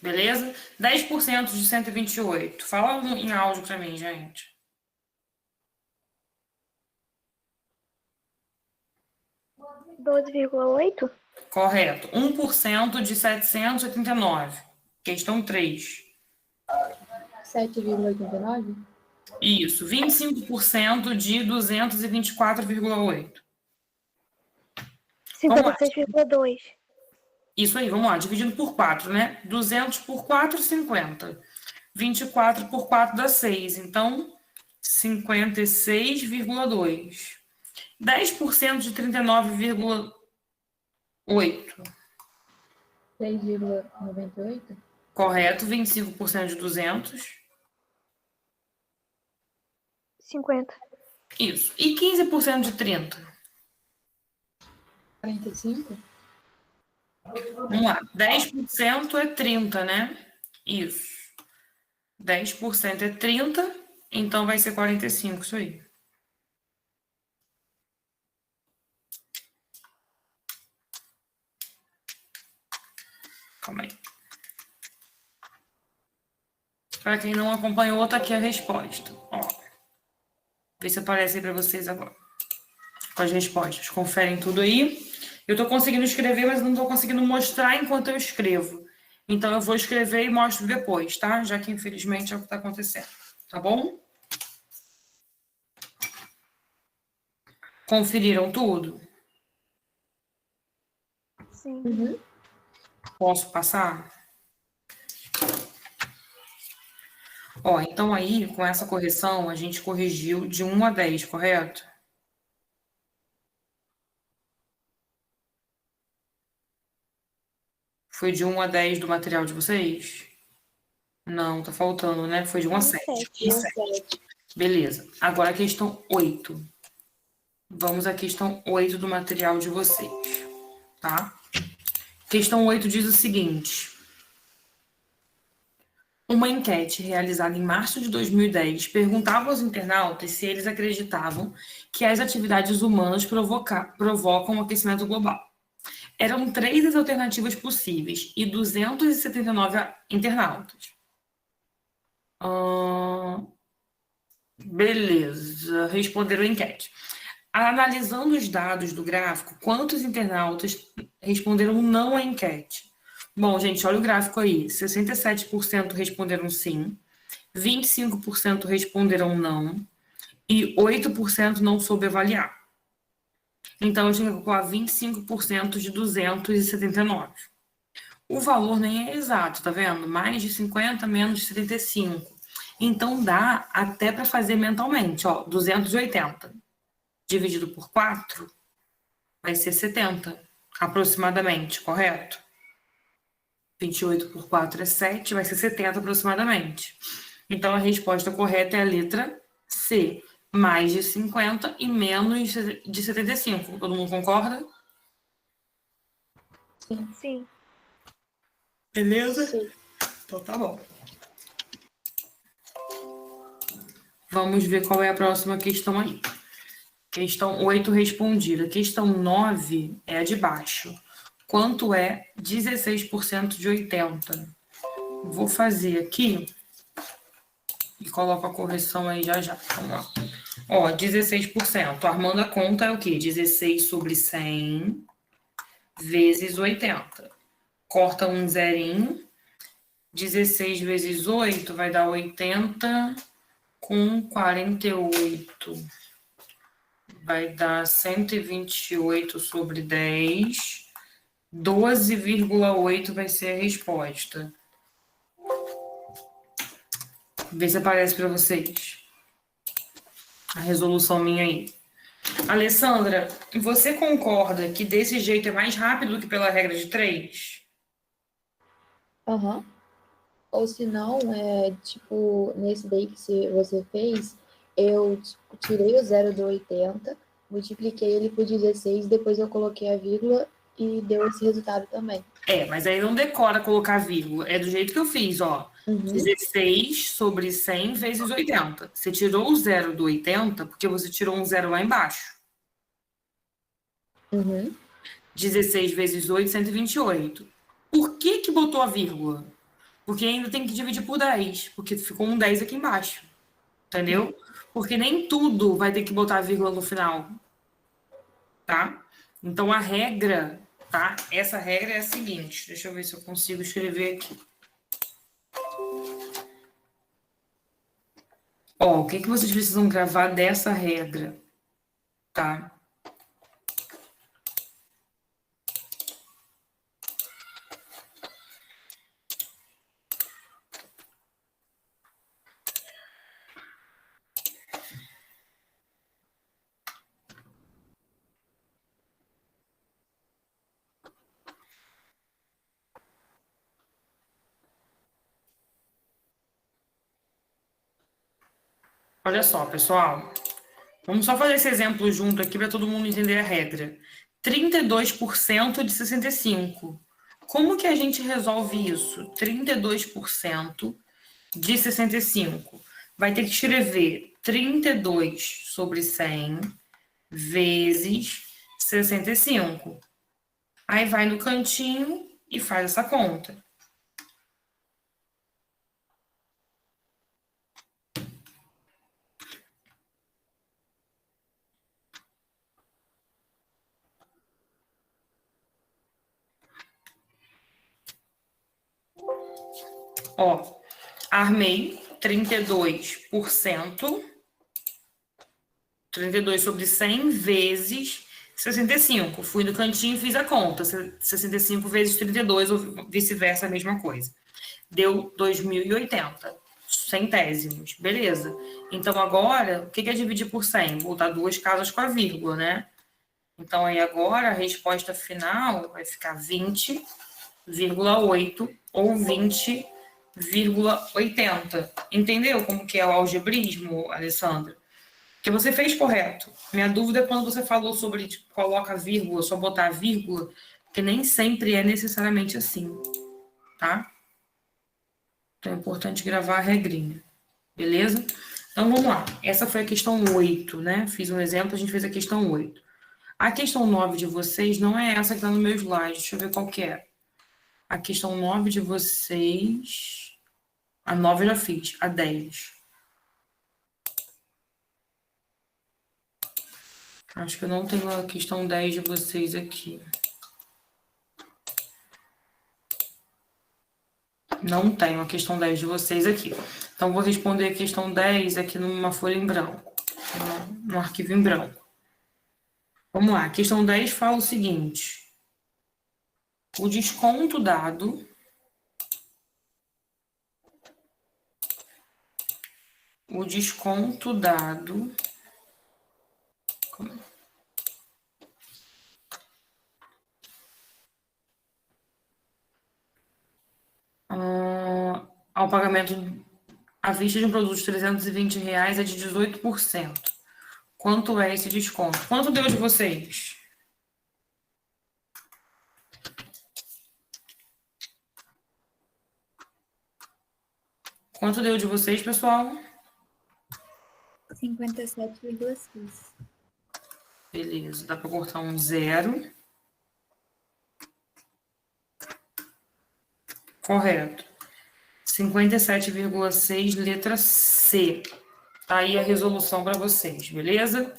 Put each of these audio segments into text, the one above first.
Beleza? 10% de 128. Fala em áudio para mim, gente. 12,8? Correto. 1% de 789. Questão 3. 7,89? Isso. 25% de 224,8. 56,2. Isso aí, vamos lá. Dividindo por 4, né? 200 por 4, 50. 24 por 4 dá 6. Então, 56,2. 10% de 39,8. 3,98? Correto. 25% de 200. 50. Isso. E 15% de 30? 45? Vamos lá. 10% é 30, né? Isso. 10% é 30, então vai ser 45, isso aí. Calma aí. Para quem não acompanhou, tá aqui a resposta. Ó. Vê se aparece aí para vocês agora. Com as respostas. Conferem tudo aí. Eu tô conseguindo escrever, mas não tô conseguindo mostrar enquanto eu escrevo. Então eu vou escrever e mostro depois, tá? Já que infelizmente é o que tá acontecendo. Tá bom? Conferiram tudo? Sim. Uhum. Posso passar? Ó, então aí, com essa correção, a gente corrigiu de 1 a 10, correto? Foi de 1 a 10 do material de vocês? Não, tá faltando, né? Foi de 1 a 7. 7. Beleza. Agora a questão 8. Vamos à questão 8 do material de vocês, tá? Questão 8 diz o seguinte: uma enquete realizada em março de 2010 perguntava aos internautas se eles acreditavam que as atividades humanas provocam o aquecimento global. Eram 3 as alternativas possíveis e 279 internautas. Beleza, responderam a enquete. Analisando os dados do gráfico, quantos internautas responderam não à enquete? Bom, gente, olha o gráfico aí. 67% responderam sim, 25% responderam não e 8% não soube avaliar. Então, eu tinha que calcular 25% de 279. O valor nem é exato, tá vendo? Mais de 50, menos de 75. Então, dá até para fazer mentalmente, ó, 280 dividido por 4 vai ser 70, aproximadamente, correto? 28 por 4 é 7, vai ser 70 aproximadamente. Então, a resposta correta é a letra C, mais de 50 e menos de 75. Todo mundo concorda? Sim. Beleza? Sim. Então tá bom. Vamos ver qual é a próxima questão aí. Questão 8 respondida. Questão 9 é a de baixo. Quanto é 16% de 80? Vou fazer aqui e coloco a correção aí já já. Vamos lá. Ó, 16%. Armando a conta é o quê? 16 sobre 100 vezes 80. Corta um zerinho. 16 vezes 8 vai dar 80 com 48. Vai dar 128 sobre 10. 12,8 vai ser a resposta. Vê se aparece para vocês. A resolução minha aí. Alessandra, você concorda que desse jeito é mais rápido do que pela regra de 3? Aham. Ou se não, tipo, nesse daí que você fez, eu tirei o 0 do 80, multipliquei ele por 16, depois eu coloquei a vírgula e deu esse resultado também. É, mas aí não decora colocar vírgula. É do jeito que eu fiz, ó. Uhum. 16 sobre 100 vezes 80. Você tirou o 0 do 80 porque você tirou um 0 lá embaixo. Uhum. 16 vezes 8, 128. Por que botou a vírgula? Porque ainda tem que dividir por 10, porque ficou um 10 aqui embaixo. Entendeu? Porque nem tudo vai ter que botar vírgula no final. Tá? Então, a regra, tá? Essa regra é a seguinte. Deixa eu ver se eu consigo escrever aqui. Ó, o que que vocês precisam gravar dessa regra? Tá? Olha só, pessoal. Vamos só fazer esse exemplo junto aqui para todo mundo entender a regra. 32% de 65. Como que a gente resolve isso? 32% de 65. Vai ter que escrever 32 sobre 100 vezes 65. Aí vai no cantinho e faz essa conta. Ó, armei 32%, 32 sobre 100 vezes 65. Fui no cantinho e fiz a conta. 65 vezes 32 ou vice-versa, a mesma coisa. Deu 2.080 centésimos. Beleza. Então, agora, o que é dividir por 100? Voltar duas casas com a vírgula, né? Então, aí agora, a resposta final vai ficar 20,8 ou 20,80. Entendeu como que é o algebrismo, Alessandra? Que você fez correto. Minha dúvida é quando você falou sobre tipo, coloca vírgula, só botar vírgula, que nem sempre é necessariamente assim, tá? Então é importante gravar a regrinha, beleza? Então vamos lá. Essa foi a questão 8, né? Fiz um exemplo, a gente fez a questão 8. A questão 9 de vocês não é essa que tá no meu slide. Deixa eu ver qual que é. A questão 9 de vocês... A 9 eu já fiz, a 10. Acho que eu não tenho a questão 10 de vocês aqui. Não tenho a questão 10 de vocês aqui. Então, vou responder a questão 10 aqui numa folha em branco. No arquivo em branco. Vamos lá. A questão 10 fala o seguinte. O desconto dado... O desconto dado... ao pagamento à vista de um produto de R$320 é de 18%. Quanto é esse desconto? Quanto deu de vocês? Quanto deu de vocês, pessoal? 57,6. Beleza, dá para cortar um 0. Correto. 57,6, letra C. Tá aí a resolução para vocês, beleza?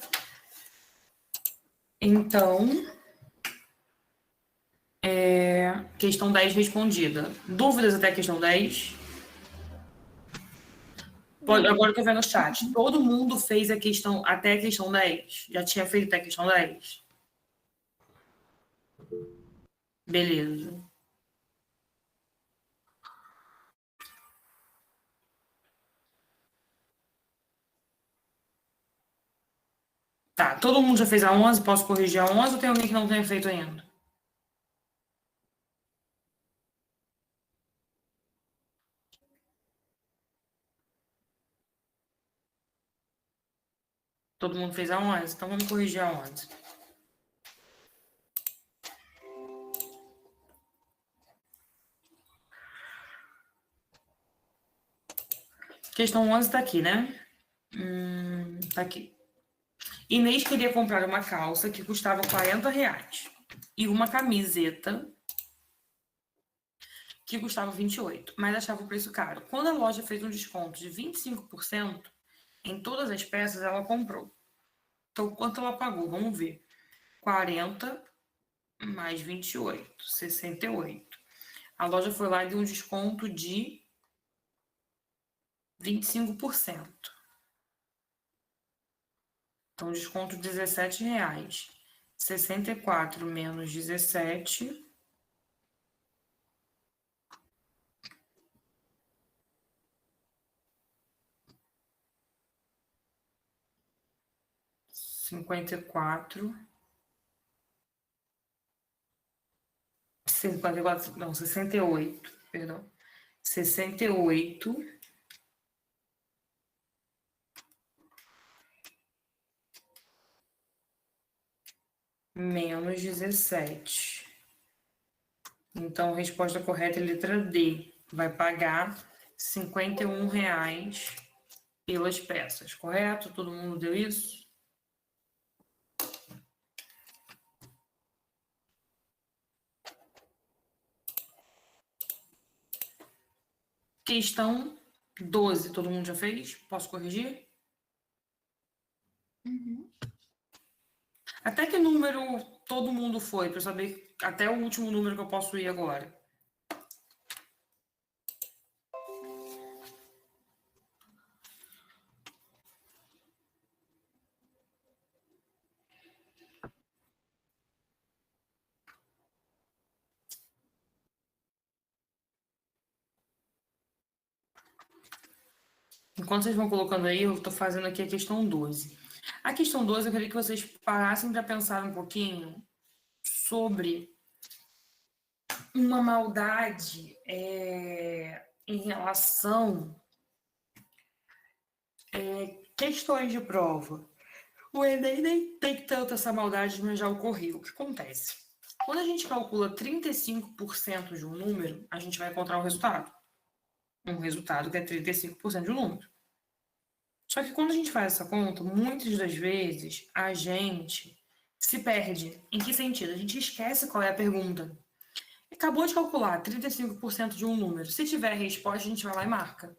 Então, questão 10 respondida. Dúvidas até a questão 10? Agora que eu vejo no chat. Todo mundo fez a questão até a questão 10? Já tinha feito até a questão 10? Beleza. Tá, todo mundo já fez a 11? Posso corrigir a 11 ou tem alguém que não tenha feito ainda? Todo mundo fez a 11? Então vamos corrigir a 11. Questão 11 tá aqui, né? Tá aqui. Inês queria comprar uma calça que custava R$40 e uma camiseta que custava 28, mas achava o preço caro. Quando a loja fez um desconto de 25% em todas as peças, ela comprou. Então, quanto ela pagou? Vamos ver. 40 mais 28, 68. A loja foi lá e deu um desconto de 25%. Então, desconto de R$17. 64 menos 17. Cinquenta e quatro, não, 68, perdão. 68 menos 17. Então, a resposta correta é a letra D. Vai pagar R$51 pelas peças, correto? Todo mundo deu isso? Questão 12, todo mundo já fez? Posso corrigir? Uhum. Até que número todo mundo foi, para eu saber até o último número que eu posso ir agora? Enquanto vocês vão colocando aí, eu estou fazendo aqui a questão 12. A questão 12, eu queria que vocês parassem para pensar um pouquinho sobre uma maldade em relação questões de prova. O Enem nem tem tanto essa maldade, mas já ocorreu. O que acontece? Quando a gente calcula 35% de um número, a gente vai encontrar um resultado. Um resultado que é 35% de um número. Só que quando a gente faz essa conta, muitas das vezes a gente se perde. Em que sentido? A gente esquece qual é a pergunta. Acabou de calcular 35% de um número. Se tiver a resposta, a gente vai lá e marca.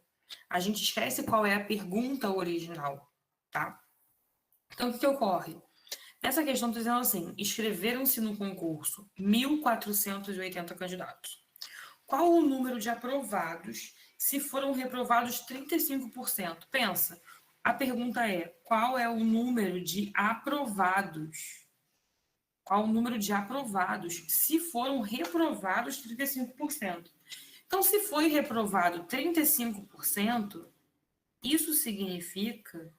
A gente esquece qual é a pergunta original, tá? Então, o que ocorre? Nessa questão, estou dizendo assim, inscreveram-se no concurso 1.480 candidatos. Qual o número de aprovados se foram reprovados 35%? Pensa, a pergunta é, qual é o número de aprovados? Qual o número de aprovados se foram reprovados 35%? Então, se foi reprovado 35%, isso significa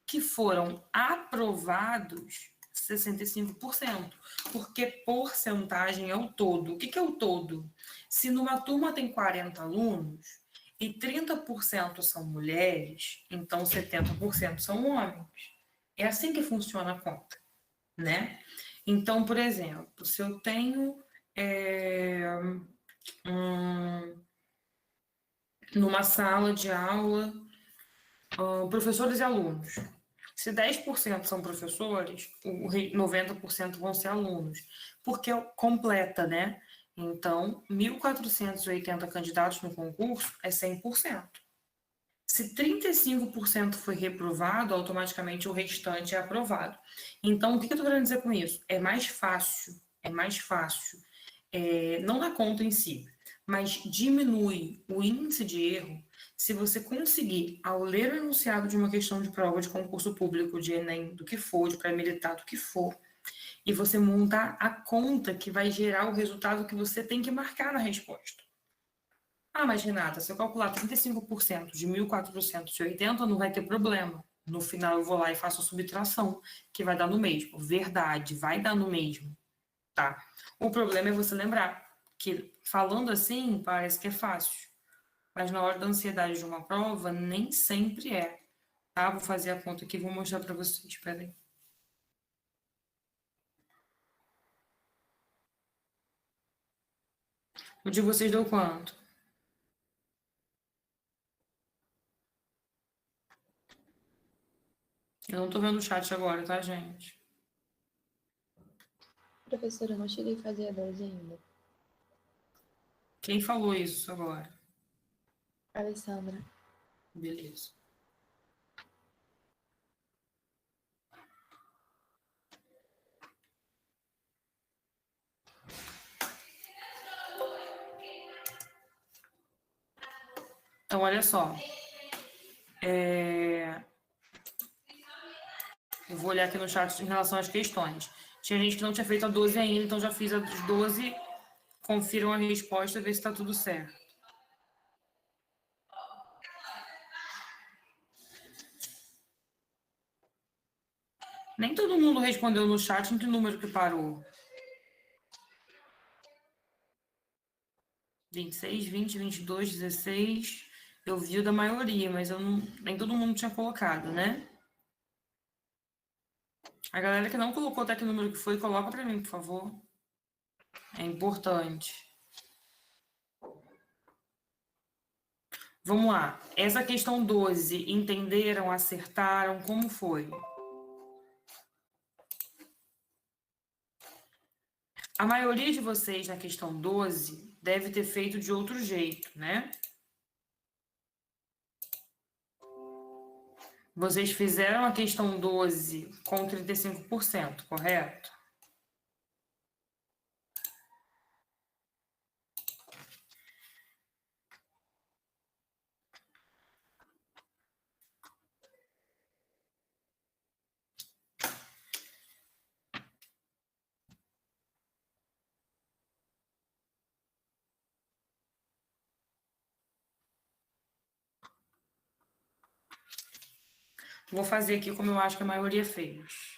que foram aprovados 65%, porque porcentagem é o todo. O que é o todo? Se numa turma tem 40 alunos e 30% são mulheres, então 70% são homens. É assim que funciona a conta, né? Então, por exemplo, se eu tenho numa sala de aula professores e alunos. Se 10% são professores, 90% vão ser alunos, porque completa, né? Então, 1.480 candidatos no concurso é 100%. Se 35% foi reprovado, automaticamente o restante é aprovado. Então, o que eu estou querendo dizer com isso? É mais fácil, não na conta em si, mas diminui o índice de erro se você conseguir, ao ler o enunciado de uma questão de prova de concurso público, de Enem, do que for, de pré-militar, do que for, e você montar a conta que vai gerar o resultado que você tem que marcar na resposta. Ah, mas Renata, se eu calcular 35% de 1.480, não vai ter problema. No final eu vou lá e faço a subtração, que vai dar no mesmo. Verdade, vai dar no mesmo, tá? O problema é você lembrar que, falando assim, parece que é fácil. Mas na hora da ansiedade de uma prova, nem sempre é. Tá? Vou fazer a conta aqui e vou mostrar para vocês. Espera aí. O de vocês deu quanto? Eu não tô vendo o chat agora, tá, gente? Professora, eu não cheguei a fazer a 12 ainda. Quem falou isso agora? Alessandra. Beleza. Então, olha só. Eu vou olhar aqui no chat em relação às questões. Tinha gente que não tinha feito a 12 ainda, então já fiz a dos 12. Confiram a resposta, ver se está tudo certo. Nem todo mundo respondeu no chat em que número que parou. 26, 20, 22, 16. Eu vi o da maioria, mas eu não, nem todo mundo tinha colocado, né? A galera que não colocou até que número que foi, coloca para mim, por favor. É importante. Vamos lá. Essa questão 12, entenderam, acertaram, como foi? A maioria de vocês na questão 12 deve ter feito de outro jeito, né? Vocês fizeram a questão 12 com 35%, correto? Vou fazer aqui como eu acho que a maioria fez.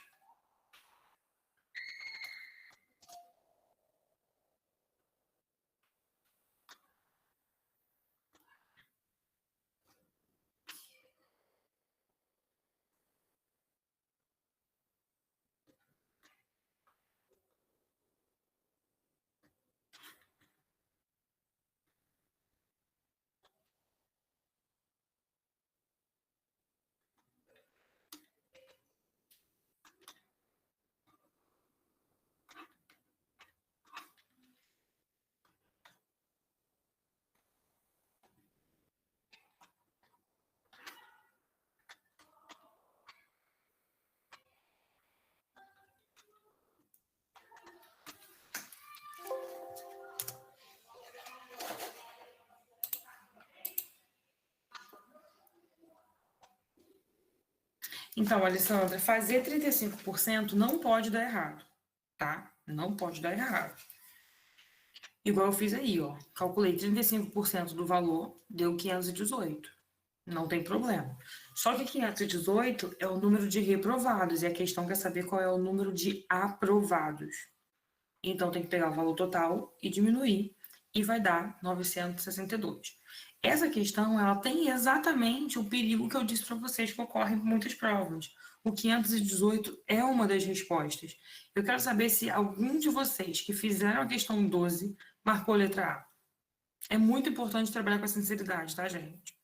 Então, Alessandra, fazer 35% não pode dar errado, tá? Não pode dar errado. Igual eu fiz aí, ó. Calculei 35% do valor, deu 518. Não tem problema. Só que 518 é o número de reprovados, e a questão quer saber qual é o número de aprovados. Então, tem que pegar o valor total e diminuir, e vai dar 962. Essa questão, ela tem exatamente o perigo que eu disse para vocês que ocorre em muitas provas. O 518 é uma das respostas. Eu quero saber se algum de vocês que fizeram a questão 12 marcou a letra A. É muito importante trabalhar com a sinceridade, tá, gente?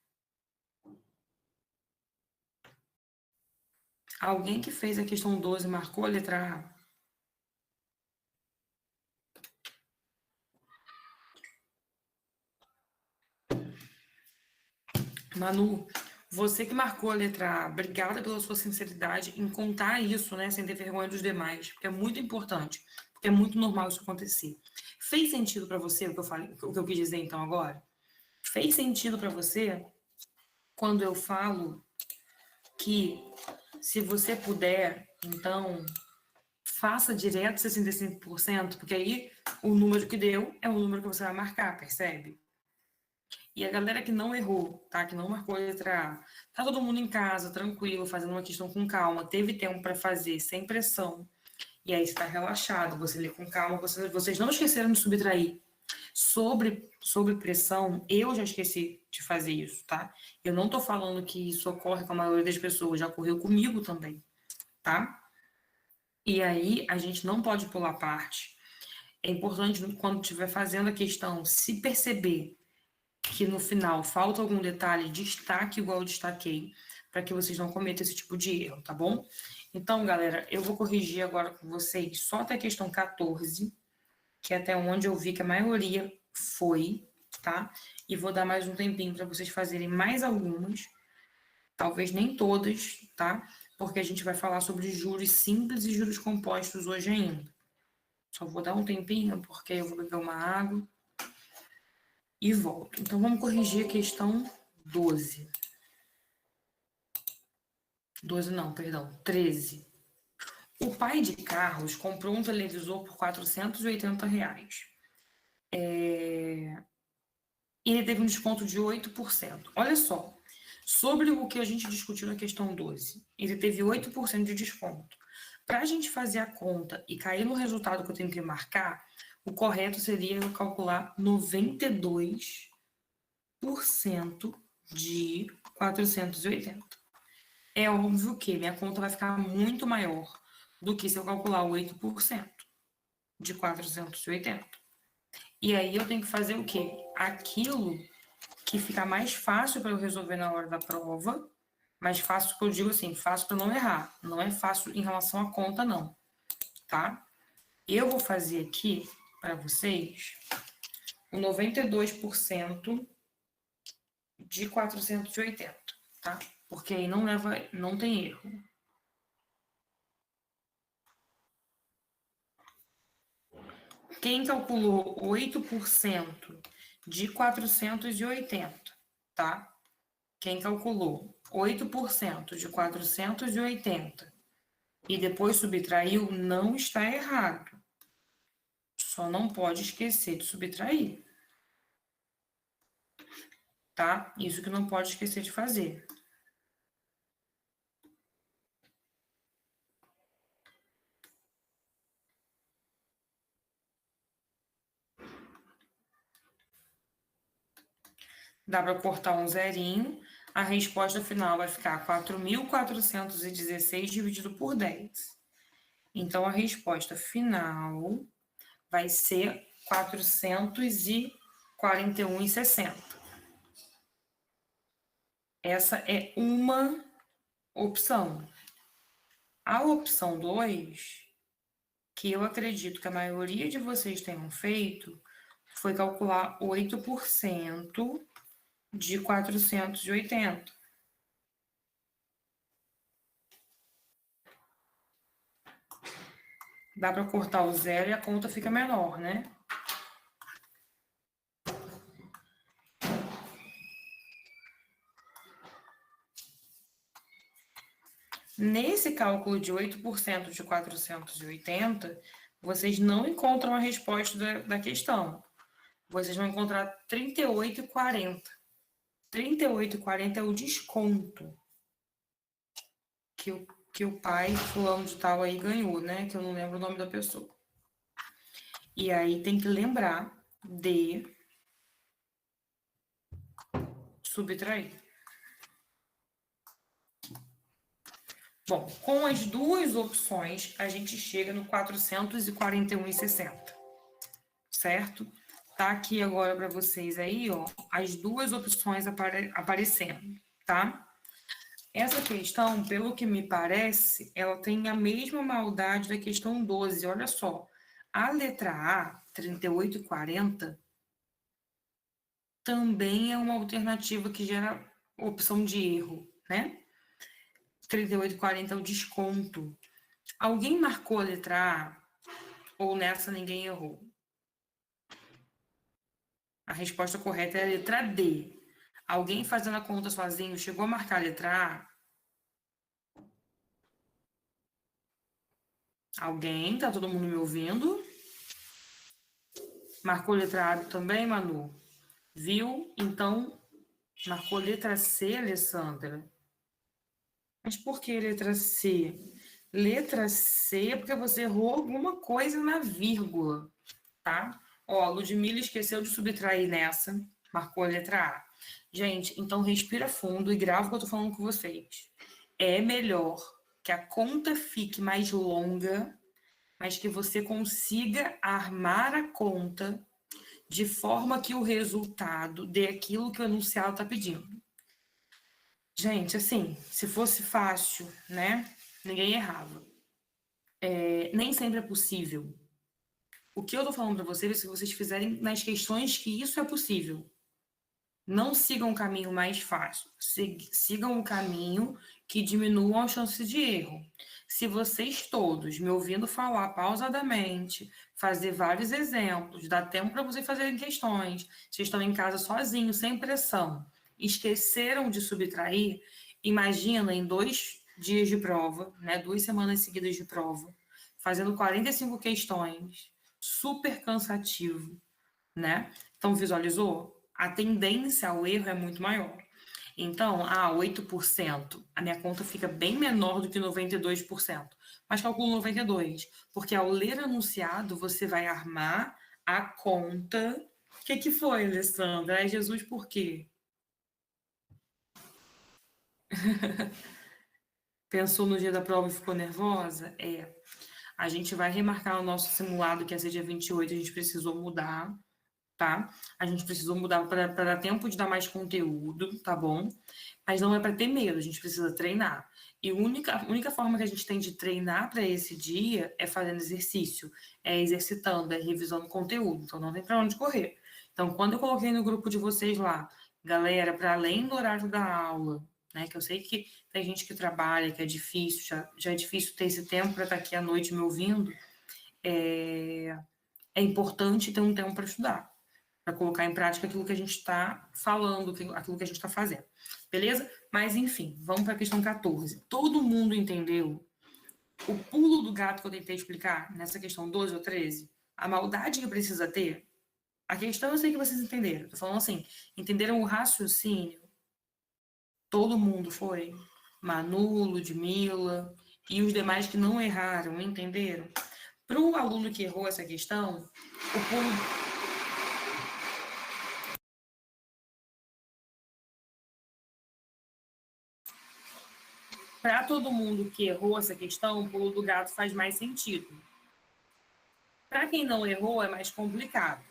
Alguém que fez a questão 12 marcou a letra A? Manu, você que marcou a letra A, obrigada pela sua sinceridade em contar isso, né, sem ter vergonha dos demais, porque é muito importante, porque é muito normal isso acontecer. Fez sentido para você o que eu falei, o que eu quis dizer então agora? Fez sentido para você quando eu falo que se você puder, então faça direto 65%, porque aí o número que deu é o número que você vai marcar, percebe? E a galera que não errou, tá? Que não marcou a letra A, tá todo mundo em casa, tranquilo, fazendo uma questão com calma, teve tempo para fazer, sem pressão. E aí está relaxado, você lê com calma, vocês não esqueceram de subtrair. Sobre pressão, eu já esqueci de fazer isso, tá? Eu não tô falando que isso ocorre com a maioria das pessoas, já ocorreu comigo também, tá? E aí a gente não pode pular parte. É importante, quando estiver fazendo a questão, se perceber que no final falta algum detalhe, destaque igual eu destaquei, para que vocês não cometam esse tipo de erro, tá bom? Então, galera, eu vou corrigir agora com vocês só até a questão 14, que é até onde eu vi que a maioria foi, tá? E vou dar mais um tempinho para vocês fazerem mais algumas, talvez nem todas, tá? Porque a gente vai falar sobre juros simples e juros compostos hoje ainda. Só vou dar um tempinho, porque eu vou beber uma água e volto. Então, vamos corrigir a questão 12. 12 não, perdão, 13. O pai de Carlos comprou um televisor por R$ 480. Ele teve um desconto de 8%. Olha só, sobre o que a gente discutiu na questão 12, ele teve 8% de desconto. Para a gente fazer a conta e cair no resultado que eu tenho que marcar, o correto seria eu calcular 92% de 480. É óbvio que minha conta vai ficar muito maior do que se eu calcular 8% de 480. E aí eu tenho que fazer o quê? Aquilo que fica mais fácil para eu resolver na hora da prova, mais fácil que eu digo assim, fácil para não errar. Não é fácil em relação à conta, não, tá? Eu vou fazer aqui para vocês o 92% de 480, tá? Porque aí não tem erro. Quem calculou 8% de 480, tá? Quem calculou 8% de 480 e depois subtraiu, não está errado. Só não pode esquecer de subtrair. Tá? Isso que não pode esquecer de fazer. Dá para cortar um zerinho. A resposta final vai ficar 4.416 dividido por 10. Então, a resposta final vai ser 441,60. Essa é uma opção. A opção 2, que eu acredito que a maioria de vocês tenham feito, foi calcular 8% de 480. Dá para cortar o zero e a conta fica menor, né? Nesse cálculo de 8% de 480, vocês não encontram a resposta da questão. Vocês vão encontrar 38,40. 38,40 é o desconto que o pai fulano de tal aí ganhou, né? Que eu não lembro o nome da pessoa. E aí tem que lembrar de subtrair. Bom, com as duas opções, a gente chega no 441,60, certo? Tá aqui agora para vocês aí, ó, as duas opções aparecendo, tá? Essa questão, pelo que me parece, ela tem a mesma maldade da questão 12. Olha só, a letra A, 38,40, também é uma alternativa que gera opção de erro, né? 38,40 é o desconto. Alguém marcou a letra A? Ou nessa ninguém errou? A resposta correta é a letra D. Alguém fazendo a conta sozinho chegou a marcar a letra A? Alguém? Tá todo mundo me ouvindo? Marcou a letra A também, Manu? Viu? Então, marcou letra C, Alessandra? Mas por que letra C? Letra C é porque você errou alguma coisa na vírgula, tá? Ó, Ludmilla esqueceu de subtrair nessa, marcou a letra A. Gente, então respira fundo e grava o que eu tô falando com vocês. É melhor que a conta fique mais longa, mas que você consiga armar a conta de forma que o resultado dê aquilo que o enunciado está pedindo. Gente, assim, se fosse fácil, né? Ninguém errava. Nem sempre é possível. O que eu tô falando para vocês é se vocês fizerem nas questões que isso é possível. Não sigam o caminho mais fácil, sigam o caminho que diminua a chance de erro. Se vocês todos me ouvindo falar pausadamente, fazer vários exemplos, dá tempo para vocês fazerem questões, vocês estão em casa sozinhos, sem pressão, esqueceram de subtrair, imagina em 2 dias de prova, né, 2 semanas seguidas de prova, fazendo 45 questões, super cansativo, né? Então, visualizou? A tendência ao erro é muito maior. Então, 8%, a minha conta fica bem menor do que 92%, mas calculo 92%, porque ao ler anunciado, você vai armar a conta. O que foi, Alessandra? Ai, Jesus, por quê? Pensou no dia da prova e ficou nervosa? A gente vai remarcar o nosso simulado, que ia ser dia 28, a gente precisou mudar, tá? A gente precisou mudar para dar tempo de dar mais conteúdo, tá bom? Mas não é para ter medo, a gente precisa treinar. E a única forma que a gente tem de treinar para esse dia é fazendo exercício, é exercitando, é revisando conteúdo. Então não tem para onde correr. Então, quando eu coloquei no grupo de vocês lá, galera, para além do horário da aula, né? Que eu sei que tem gente que trabalha, que é difícil, já é difícil ter esse tempo para estar aqui à noite me ouvindo. É importante ter um tempo para estudar, para colocar em prática aquilo que a gente está falando, aquilo que a gente está fazendo. Beleza? Mas, enfim, vamos para a questão 14. Todo mundo entendeu o pulo do gato que eu tentei explicar nessa questão 12 ou 13? A maldade que precisa ter? A questão eu sei que vocês entenderam. Estou falando assim, entenderam o raciocínio? Todo mundo foi? Manu, Ludmilla e os demais que não erraram, entenderam? Para o aluno que errou essa questão, o pulo para todo mundo que errou essa questão, o pulo do gato faz mais sentido. Para quem não errou, é mais complicado.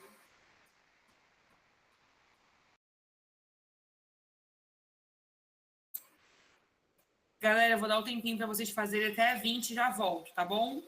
Galera, eu vou dar um tempinho para vocês fazerem até 20 e já volto, tá bom?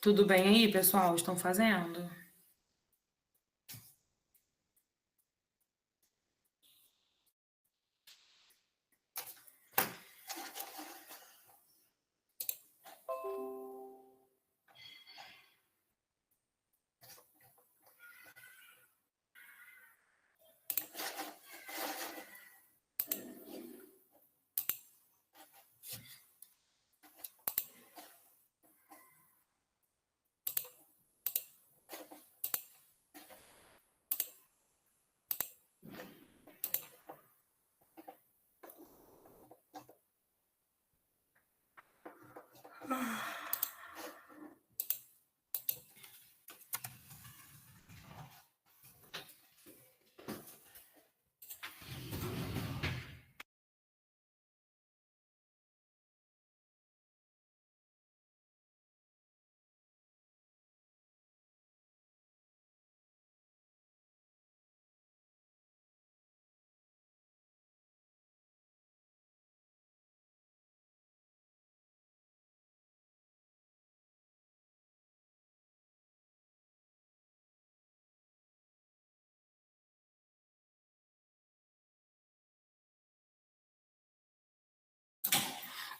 Tudo bem aí, pessoal? Estão fazendo?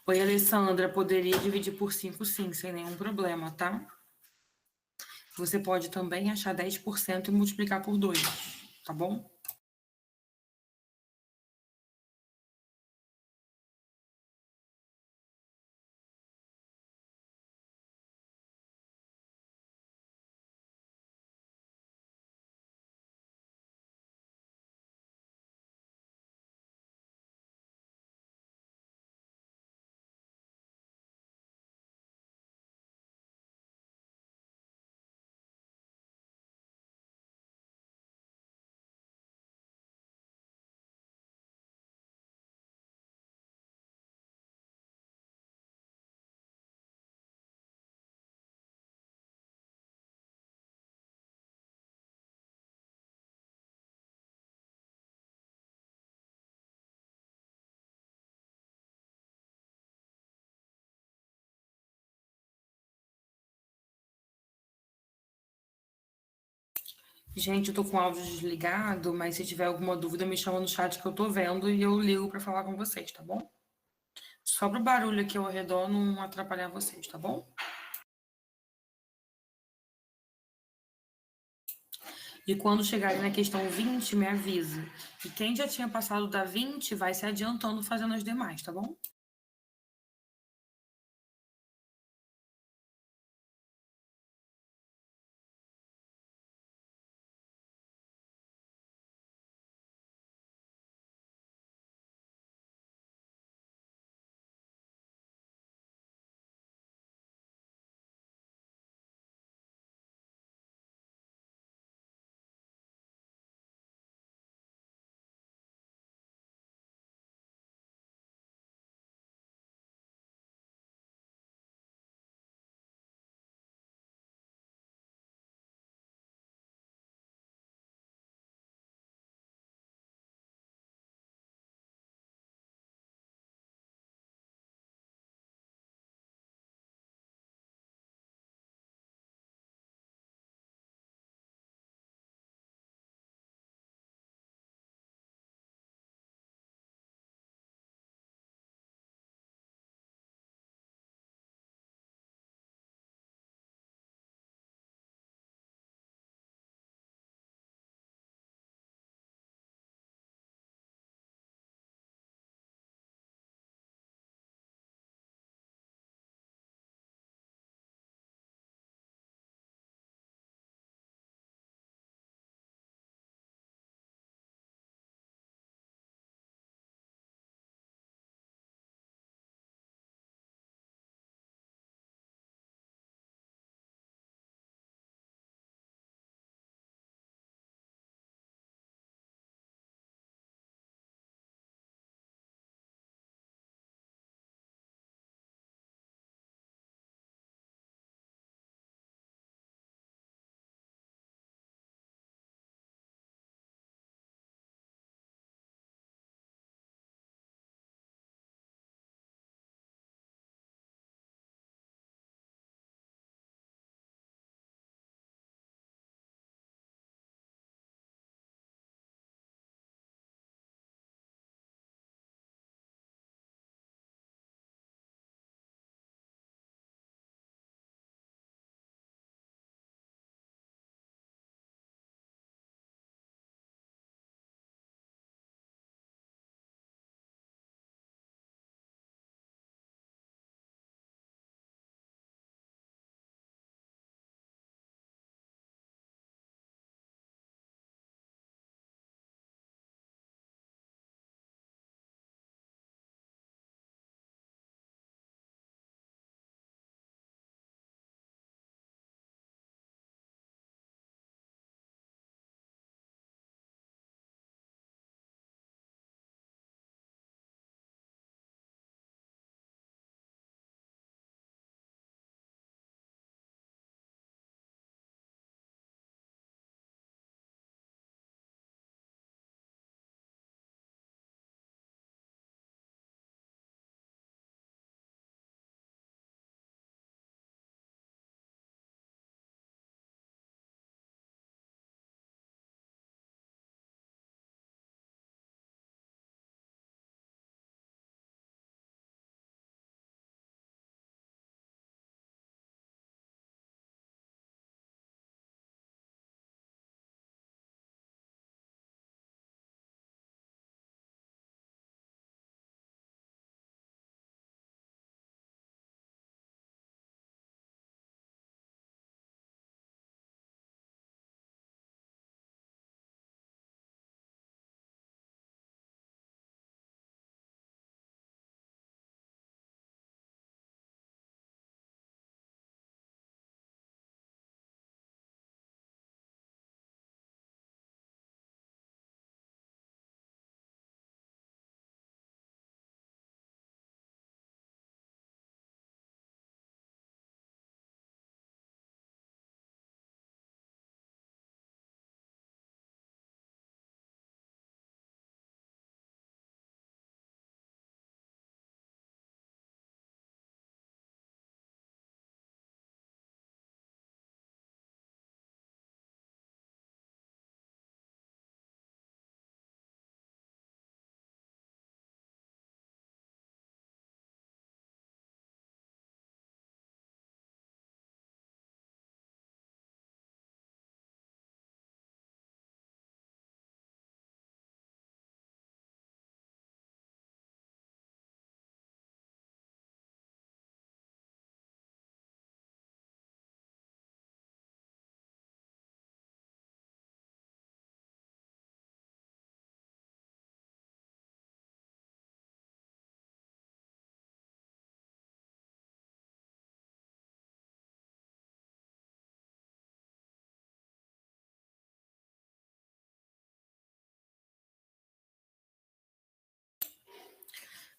Oi, Alessandra, poderia dividir por 5, sim, sem nenhum problema, tá? Você pode também achar 10% e multiplicar por 2, tá bom? Gente, eu tô com o áudio desligado, mas se tiver alguma dúvida, me chama no chat que eu tô vendo e eu ligo pra falar com vocês, tá bom? Só pro barulho aqui ao redor não atrapalhar vocês, tá bom? E quando chegarem na questão 20, me avisa. E quem já tinha passado da 20 vai se adiantando fazendo as demais, tá bom?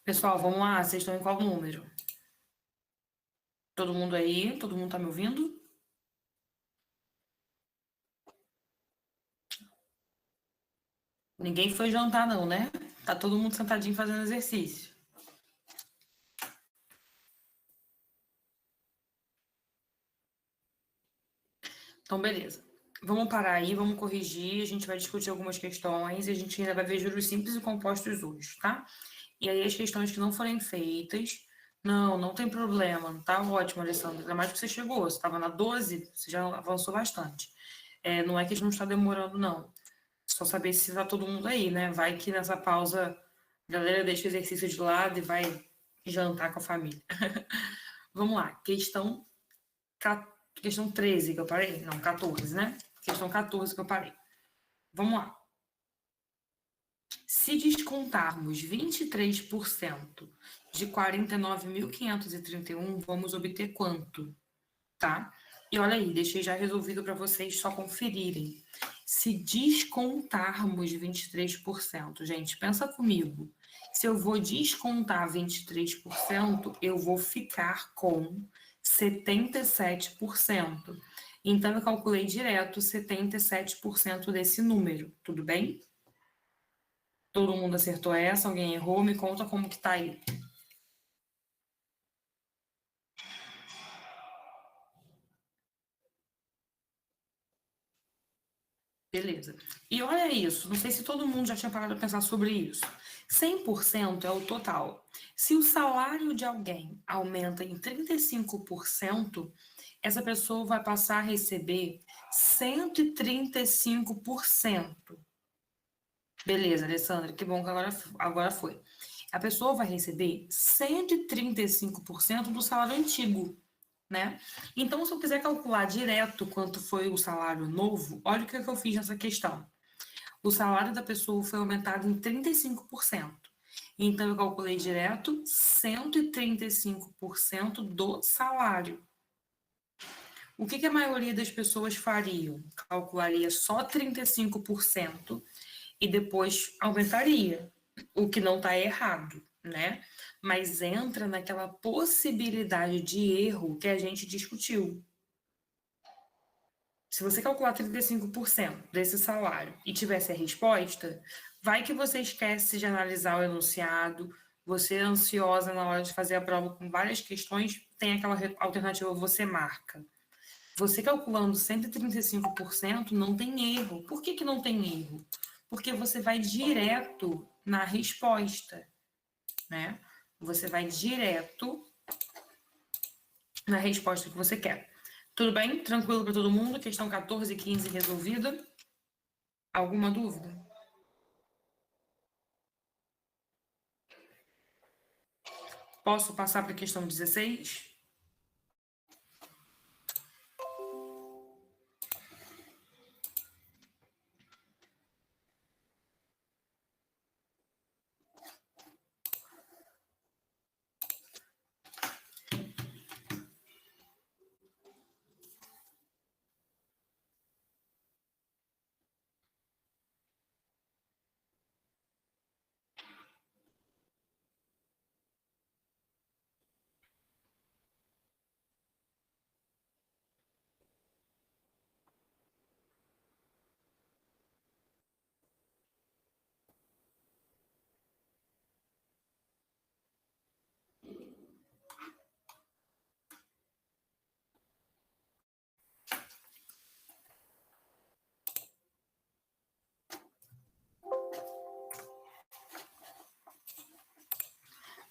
Pessoal, vamos lá. Vocês estão em qual número? Todo mundo aí? Todo mundo tá me ouvindo? Ninguém foi jantar, não, né? Tá todo mundo sentadinho fazendo exercício. Então, beleza. Vamos parar aí, vamos corrigir. A gente vai discutir algumas questões e a gente ainda vai ver juros simples e compostos hoje, tá? E aí, as questões que não forem feitas, não tem problema. Tá ótimo, Alessandra. Ainda mais que você chegou. Você estava na 12, você já avançou bastante. Não é que a gente não está demorando, não. Só saber se tá todo mundo aí, né? Vai que nessa pausa a galera deixa o exercício de lado e vai jantar com a família. Vamos lá, questão 13 que eu parei? Não, 14, né? Questão 14 que eu parei. Vamos lá. Se descontarmos 23% de 49.531, vamos obter quanto? Tá? E olha aí, deixei já resolvido para vocês só conferirem. Se descontarmos 23%, gente, pensa comigo. Se eu vou descontar 23%, eu vou ficar com 77%. Então, eu calculei direto 77% desse número, tudo bem? Todo mundo acertou essa? Alguém errou? Me conta como que tá aí. Beleza. E olha isso, não sei se todo mundo já tinha parado a pensar sobre isso. 100% é o total. Se o salário de alguém aumenta em 35%, essa pessoa vai passar a receber 135%. Beleza, Alessandra, que bom que agora foi. A pessoa vai receber 135% do salário antigo, né? Então, se eu quiser calcular direto quanto foi o salário novo, olha o que eu fiz nessa questão. O salário da pessoa foi aumentado em 35%. Então, eu calculei direto 135% do salário. O que a maioria das pessoas fariam? Calcularia só 35% e depois aumentaria, o que não está errado, né? Mas entra naquela possibilidade de erro que a gente discutiu. Se você calcular 35% desse salário e tivesse a resposta, vai que você esquece de analisar o enunciado, você é ansiosa na hora de fazer a prova com várias questões, tem aquela alternativa, você marca. Você calculando 135% não tem erro. Por que não tem erro? Porque você vai direto na resposta, né? Você vai direto na resposta que você quer. Tudo bem? Tranquilo para todo mundo? Questão 14 e 15 resolvida. Alguma dúvida? Posso passar para a questão 16?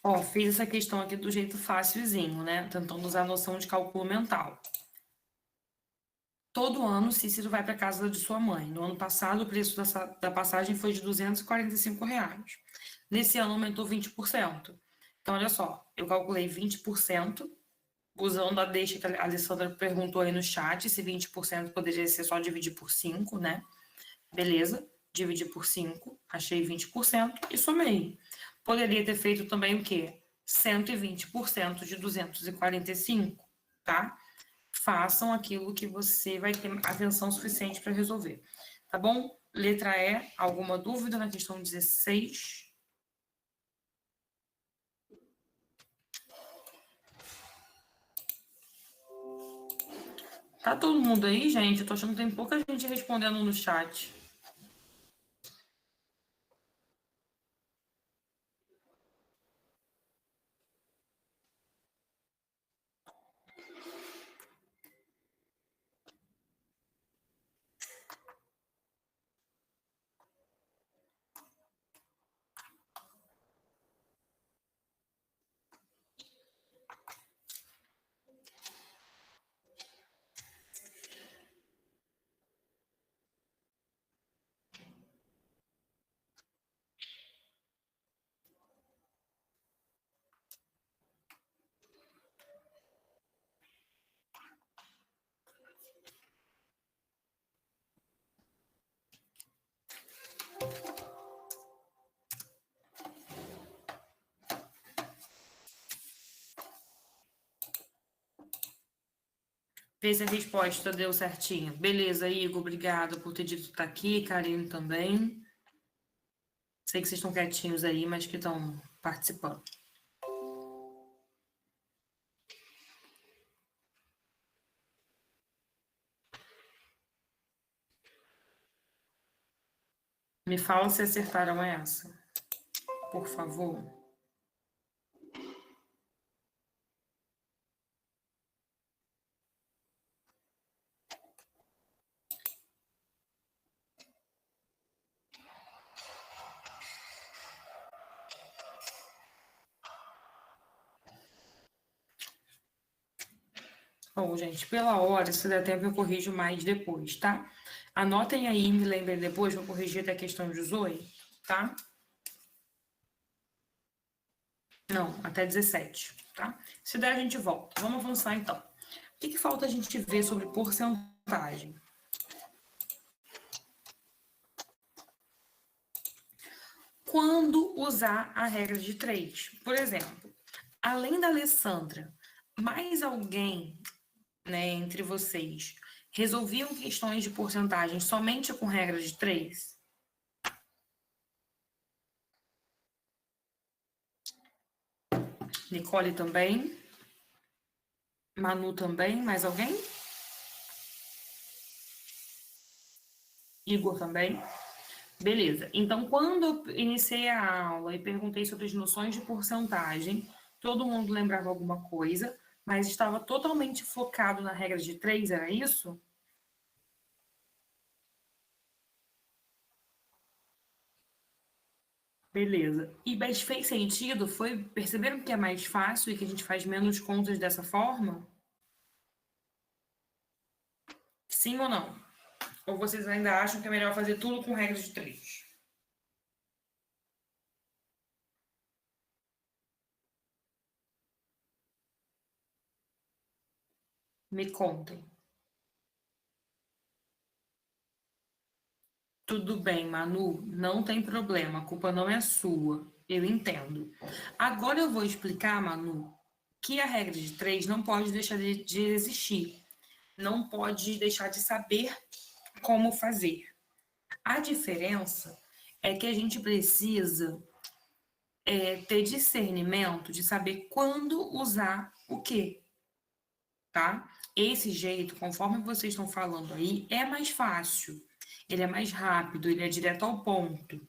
Ó, fiz essa questão aqui do jeito fácilzinho, né? Tentando usar a noção de cálculo mental. Todo ano, Cícero vai para casa de sua mãe. No ano passado, o preço da passagem foi de R$ 245. Nesse ano, aumentou 20%. Então, olha só, eu calculei 20%, usando a deixa que a Alessandra perguntou aí no chat, se 20% poderia ser só dividir por 5, né? Beleza, dividi por 5, achei 20% e somei. Poderia ter feito também o quê? 120% de 245, tá? Façam aquilo que você vai ter atenção suficiente para resolver. Tá bom? Letra E, alguma dúvida na questão 16? Tá todo mundo aí, gente? Eu tô achando que tem pouca gente respondendo no chat. Vê se a resposta deu certinho. Beleza, Igor, obrigada por ter dito que tá aqui. Karine também. Sei que vocês estão quietinhos aí, mas que estão participando. Me fala se acertaram essa, por favor. Bom, gente, pela hora, se der tempo, eu corrijo mais depois, tá? Anotem aí, me lembrem depois, vou corrigir até a questão 18, tá? Não, até 17, tá? Se der, a gente volta. Vamos avançar, então. O que falta a gente ver sobre porcentagem? Quando usar a regra de 3? Por exemplo, além da Alessandra, mais alguém, né, entre vocês, resolviam questões de porcentagem somente com regra de 3? Nicole também? Manu também? Mais alguém? Igor também? Beleza. Então, quando eu iniciei a aula e perguntei sobre as noções de porcentagem, todo mundo lembrava alguma coisa, mas estava totalmente focado na regra de 3, era isso? Beleza. Mas fez sentido? Perceberam que é mais fácil e que a gente faz menos contas dessa forma? Sim ou não? Ou vocês ainda acham que é melhor fazer tudo com regra de 3? Me contem. Tudo bem, Manu, não tem problema, a culpa não é sua, eu entendo. Agora eu vou explicar, Manu, que a regra de 3 não pode deixar de existir, não pode deixar de saber como fazer. A diferença é que a gente precisa ter discernimento de saber quando usar o quê, tá? Esse jeito, conforme vocês estão falando aí, é mais fácil, ele é mais rápido, ele é direto ao ponto.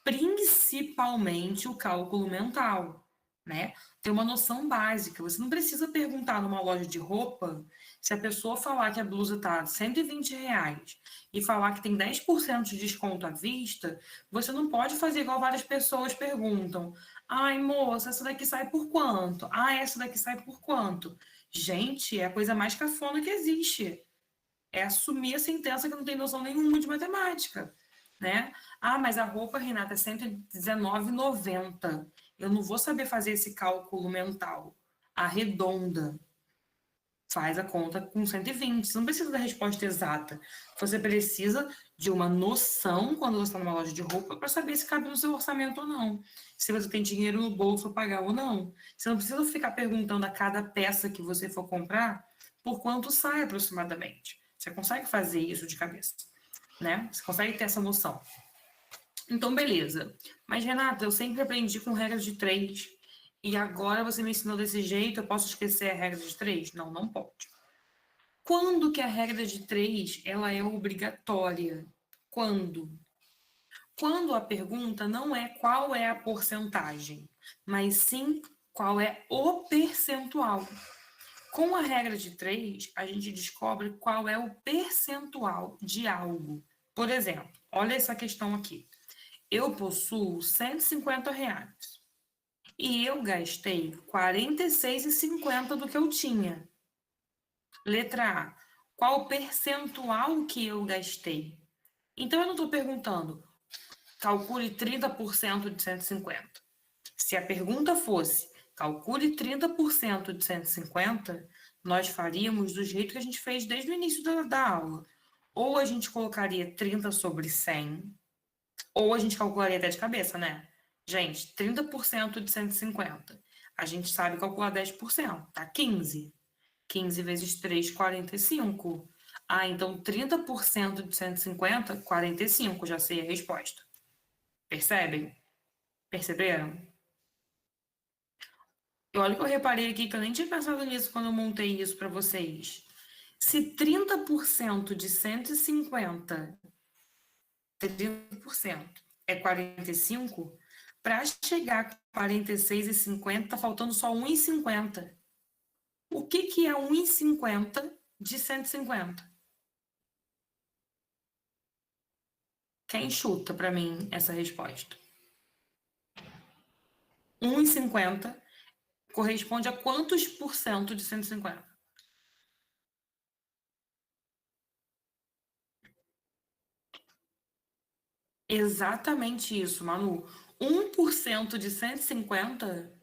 Principalmente o cálculo mental, né? Ter uma noção básica. Você não precisa perguntar numa loja de roupa se a pessoa falar que a blusa tá R$ 120 e falar que tem 10% de desconto à vista, você não pode fazer igual várias pessoas perguntam. Ai, moça, essa daqui sai por quanto? Ah, essa daqui sai por quanto? Gente, é a coisa mais cafona que existe. É assumir a sentença que não tem noção nenhuma de matemática, né? Ah, mas a roupa, Renata, é R$ 119,90. Eu não vou saber fazer esse cálculo mental. Arredonda. Faz a conta com 120. Você não precisa da resposta exata. Você precisa de uma noção quando você está numa loja de roupa para saber se cabe no seu orçamento ou não. Se você tem dinheiro no bolso para pagar ou não. Você não precisa ficar perguntando a cada peça que você for comprar por quanto sai aproximadamente. Você consegue fazer isso de cabeça, né? Você consegue ter essa noção. Então, beleza. Mas, Renata, eu sempre aprendi com regra de 3. E agora você me ensinou desse jeito, eu posso esquecer a regra de 3? Não, não pode. Quando que a regra de 3 ela é obrigatória? Quando? Quando a pergunta não é qual é a porcentagem, mas sim qual é o percentual. Com a regra de 3, a gente descobre qual é o percentual de algo. Por exemplo, olha essa questão aqui. Eu possuo R$ 150 e eu gastei R$ 46,50 do que eu tinha. Letra A. Qual o percentual que eu gastei? Então, eu não estou perguntando, calcule 30% de 150. Se a pergunta fosse, calcule 30% de 150, nós faríamos do jeito que a gente fez desde o início da aula. Ou a gente colocaria 30 sobre 100, ou a gente calcularia até de cabeça, né? Gente, 30% de 150. A gente sabe calcular 10%, tá? 15. 15 vezes 3, 45. Ah, então 30% de 150, 45. Já sei a resposta. Percebem? Perceberam? E olha que eu reparei aqui que eu nem tinha pensado nisso quando eu montei isso para vocês. Se 30% de 150, 30% é 45, para chegar a 46,50, tá faltando só 1,50. O que é 1,50 de 150? Quem chuta para mim essa resposta? 1,50 corresponde a quantos por cento de 150? Exatamente isso, Manu. 1% de 150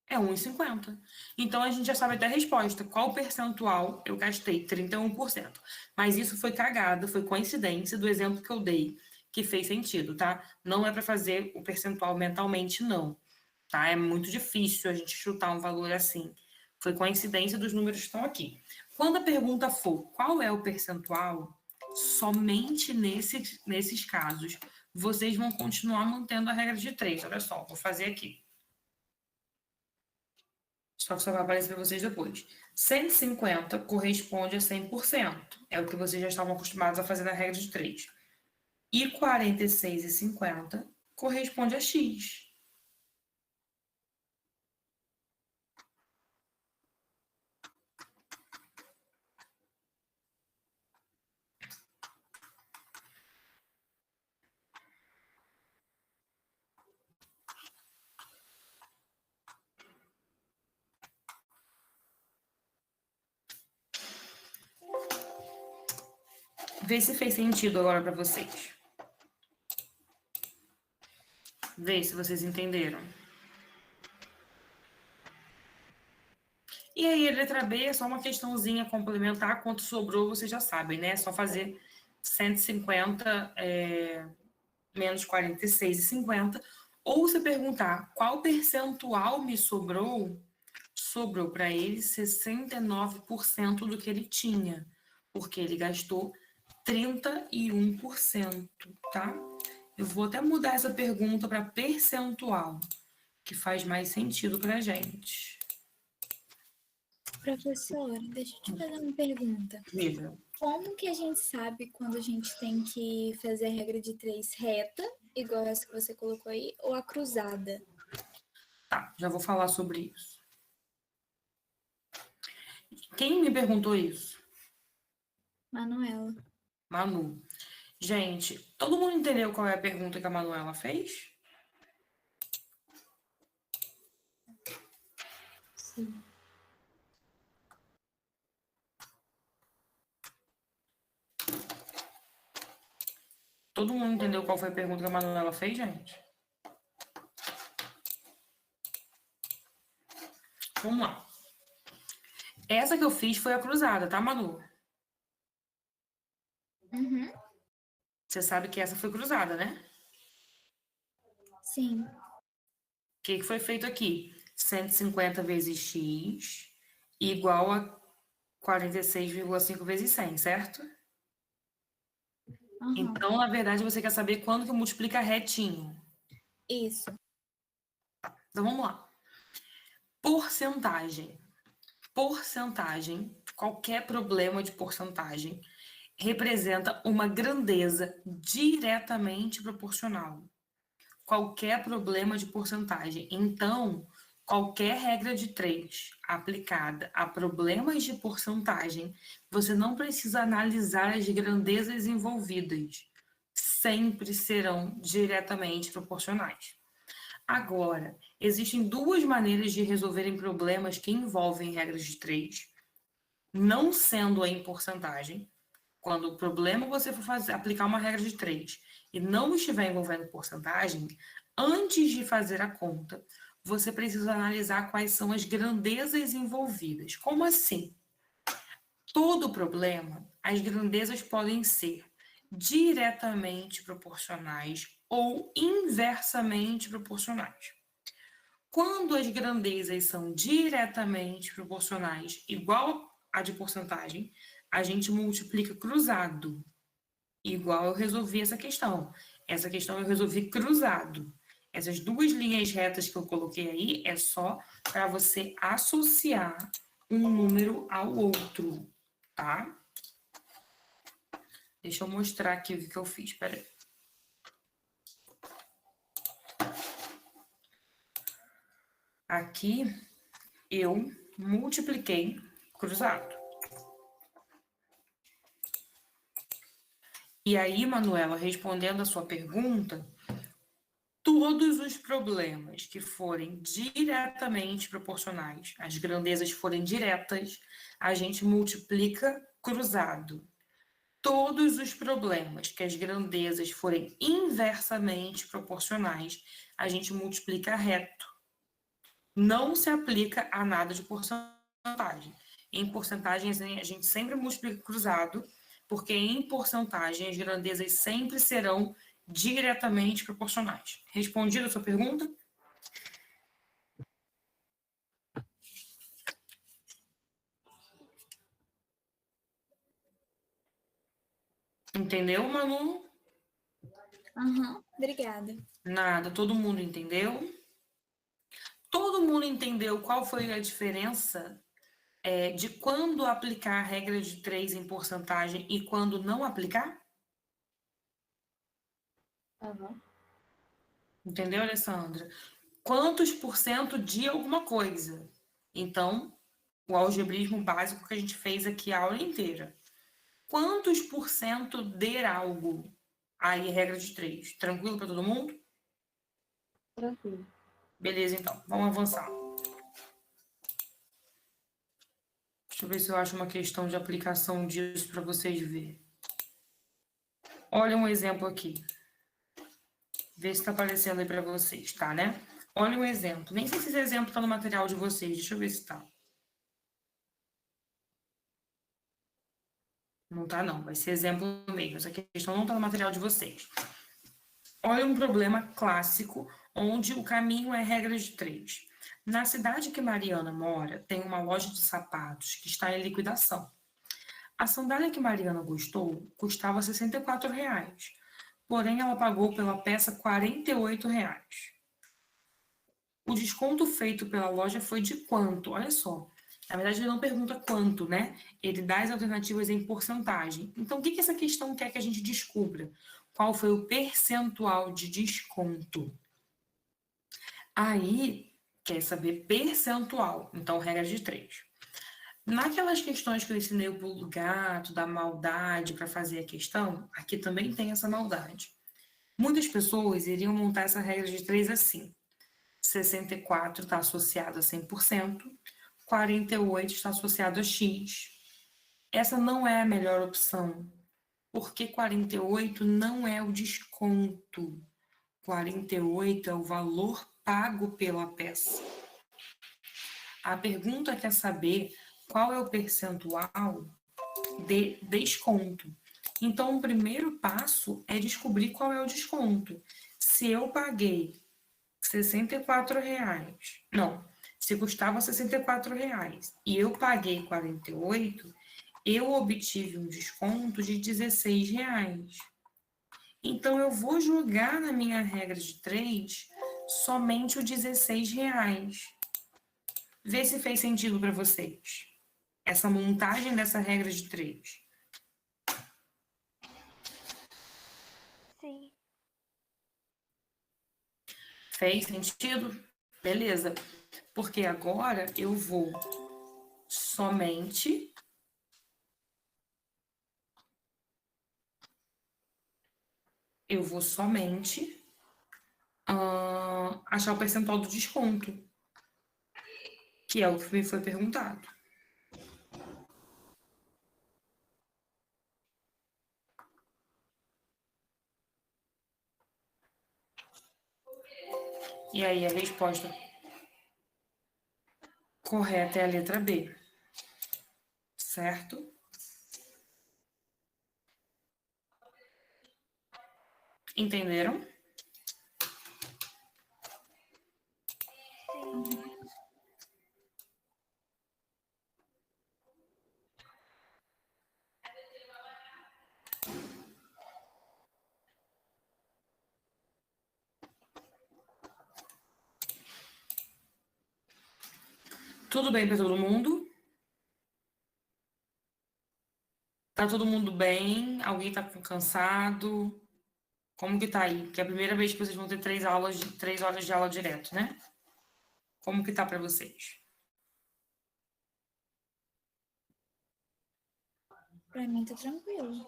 é 1,50. Então a gente já sabe até a resposta. Qual percentual eu gastei? 31%. Mas isso foi cagada, foi coincidência do exemplo que eu dei, que fez sentido, tá? Não é para fazer o percentual mentalmente, não. Tá? É muito difícil a gente chutar um valor assim. Foi coincidência dos números que estão aqui. Quando a pergunta for qual é o percentual, somente nesses casos, vocês vão continuar mantendo a regra de 3. Olha só, vou fazer aqui. Só que só vai aparecer para vocês depois. 150 corresponde a 100%. É o que vocês já estavam acostumados a fazer na regra de 3. E 46,50 corresponde a X. Vê se fez sentido agora para vocês. Vê se vocês entenderam. E aí, a letra B é só uma questãozinha complementar. Quanto sobrou, vocês já sabem, né? É só fazer 150 menos 46,50. Ou se perguntar qual percentual me sobrou, sobrou para ele 69% do que ele tinha, porque ele gastou 31%, tá? Eu vou até mudar essa pergunta para percentual, que faz mais sentido para a gente. Professora, deixa eu te fazer uma pergunta. Veja. Como que a gente sabe quando a gente tem que fazer a regra de 3 reta, igual essa que você colocou aí, ou a cruzada? Tá, já vou falar sobre isso. Quem me perguntou isso? Manuela. Manu. Gente, todo mundo entendeu qual é a pergunta que a Manuela fez? Sim. Todo mundo entendeu qual foi a pergunta que a Manuela fez, gente? Vamos lá. Essa que eu fiz foi a cruzada, tá, Manu? Uhum. Você sabe que essa foi cruzada, né? Sim. O que foi feito aqui? 150 vezes x igual a 46,5 vezes 100, certo? Uhum. Então, na verdade, você quer saber quando que multiplica retinho. Isso. Então, vamos lá. Porcentagem. Porcentagem qualquer problema de porcentagem representa uma grandeza diretamente proporcional. Qualquer problema de porcentagem. Então, qualquer regra de 3 aplicada a problemas de porcentagem, você não precisa analisar as grandezas envolvidas. Sempre serão diretamente proporcionais. Agora, existem duas maneiras de resolverem problemas que envolvem regras de 3, não sendo em porcentagem. Quando o problema você for aplicar uma regra de 3 e não estiver envolvendo porcentagem, antes de fazer a conta, você precisa analisar quais são as grandezas envolvidas. Como assim? Todo problema, as grandezas podem ser diretamente proporcionais ou inversamente proporcionais. Quando as grandezas são diretamente proporcionais, igual a de porcentagem, a gente multiplica cruzado. Igual eu resolvi essa questão. Essa questão eu resolvi cruzado. Essas duas linhas retas que eu coloquei aí é só para você associar um número ao outro, tá? Deixa eu mostrar aqui o que eu fiz, peraí. Aqui eu multipliquei cruzado. E aí, Manuela, respondendo a sua pergunta, todos os problemas que forem diretamente proporcionais, as grandezas forem diretas, a gente multiplica cruzado. Todos os problemas que as grandezas forem inversamente proporcionais, a gente multiplica reto. Não se aplica a nada de porcentagem. Em porcentagem, a gente sempre multiplica cruzado, porque em porcentagem as grandezas sempre serão diretamente proporcionais. Respondida a sua pergunta? Entendeu, Manu? Obrigada. Nada, todo mundo entendeu? Todo mundo entendeu qual foi a diferença de quando aplicar a regra de 3 em porcentagem e quando não aplicar? Entendeu, Alessandra? Quantos por cento de alguma coisa? Então, o algebrismo básico que a gente fez aqui a aula inteira. Quantos por cento de algo? Aí, regra de 3. Tranquilo para todo mundo? Tranquilo. Beleza, então. Vamos avançar. Deixa eu ver se eu acho uma questão de aplicação disso para vocês verem. Olha um exemplo aqui. Vê se está aparecendo aí para vocês, tá, né? Olha um exemplo. Nem sei se esse exemplo está no material de vocês. Deixa eu ver se está. Não tá, não. Vai ser exemplo mesmo. Essa questão não está no material de vocês. Olha um problema clássico, onde o caminho é regra de 3. Na cidade que Mariana mora, tem uma loja de sapatos que está em liquidação. A sandália que Mariana gostou custava R$ 64, porém ela pagou pela peça R$ 48. O desconto feito pela loja foi de quanto? Olha só. Na verdade, ele não pergunta quanto, né? Ele dá as alternativas em porcentagem. Então, o que essa questão quer que a gente descubra? Qual foi o percentual de desconto? Aí, quer saber percentual. Então, regra de 3. Naquelas questões que eu ensinei o pulo do gato, da maldade para fazer a questão, aqui também tem essa maldade. Muitas pessoas iriam montar essa regra de 3 assim. 64 está associado a 100%, 48 está associado a X. Essa não é a melhor opção, porque 48 não é o desconto. 48 é o valor pago pela peça. A pergunta quer saber qual é o percentual de desconto. Então, o primeiro passo é descobrir qual é o desconto. Se eu paguei R$ 64, se custava R$ 64 e eu paguei 48, eu obtive um desconto de R$ 16. Então, eu vou jogar na minha regra de 3 somente o R$ 16. Vê se fez sentido para vocês. essa montagem dessa regra de 3? Sim. Fez sentido? Beleza. Porque agora eu vou somente achar o percentual do desconto, que é o que me foi perguntado. E aí a resposta correta é a letra B, certo? Entenderam? Sim. Tudo bem para todo mundo? Tá todo mundo bem? Alguém tá cansado? Como que tá aí? Que é a primeira vez que vocês vão ter 3 horas de aula direto, né? Como que tá para vocês? Pra mim tá tranquilo.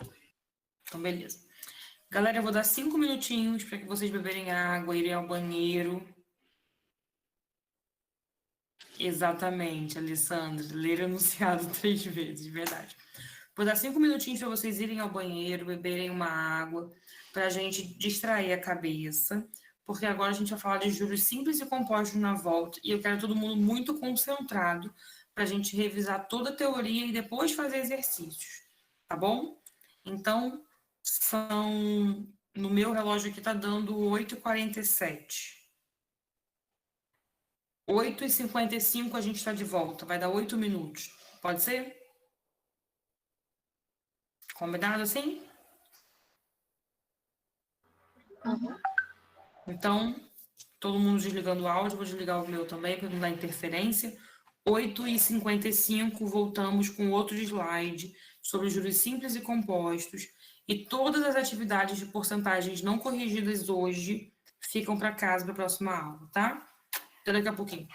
Então, beleza. Galera, eu vou dar 5 minutinhos para que vocês beberem água, irem ao banheiro. Exatamente, Alessandra. Ler anunciado 3 vezes, verdade. Vou dar 5 minutinhos para vocês irem ao banheiro, beberem uma água, para a gente distrair a cabeça, porque agora a gente vai falar de juros simples e compostos na volta, e eu quero todo mundo muito concentrado para a gente revisar toda a teoria e depois fazer exercícios, tá bom? Então, no meu relógio aqui tá dando 8h47. 8h55 a gente está de volta, vai dar 8 minutos. Pode ser? Combinado assim? Aham. Então, todo mundo desligando o áudio, vou desligar o meu também para não dar interferência. 8h55, voltamos com outro slide sobre juros simples e compostos. E todas as atividades de porcentagens não corrigidas hoje ficam para casa para a próxima aula, tá? Até daqui a pouquinho.